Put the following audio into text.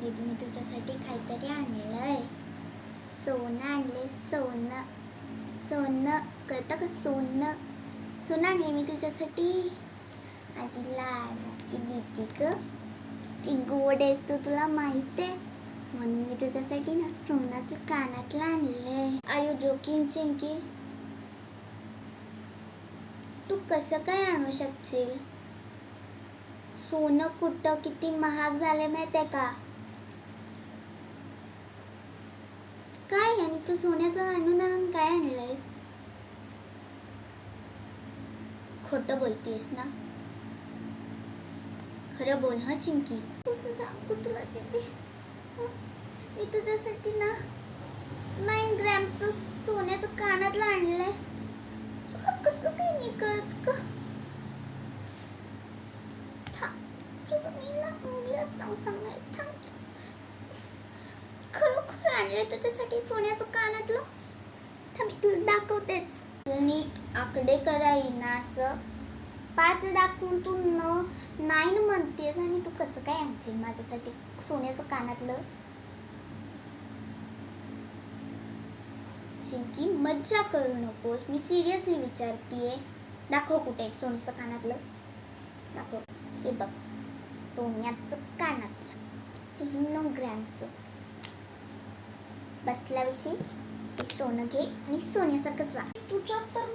दीदी मी तुझ्यासाठी काहीतरी आणलंय. सोनं आणले. सोनं सोनं कळतं का? सोनं सोनं आणले मी तुझ्यासाठी. माझी लाडाची दीदी ग, ती गोड आहेस तू, तुला माहिती आहे. म्हणून मी तुझ्यासाठी ना सोन्याचं कानातलं आणलंय. Are you joking Chinki? तू कसं काय आणू शकशील? सोनं कुठं किती महाग झाले माहिती आहे का? काय आणि तू सोन्याचं आणून काय आणलंयस? खोटं बोलतेस ना? खरं बोल हा चिंकी. कसं सांगू तुला दीदी? मी तुझ्यासाठी ना 9 ग्रॅमचं सोन्याचं कानातलं आणलंय. तुला कसं काही नाही कळत का? तुझं मी ना मम्मीलाच नाव सांगणार. थांब. खरोखर आणलंय तुझ्यासाठी सोन्याचं कानातलं. थांब मी तुला दाखवतेच. नीट आकडे करा येईना असं 5 दाखवून तू 9 म्हणतेस आणि तू कसं काय आणशील माझ्यासाठी सोन्याचं कानातलं? चिंकी मज्जा करू नकोस, मी सिरियसली विचारतीये. दाखव कुठे सोन्याचं कानातलं. दाखव. हे बघ सोन्याचं कानातलं, 3 ग्रॅमचं. बसल्याविषयी ते सोनं घे आणि सोन्यासारखंच वाग. तुझ्या तर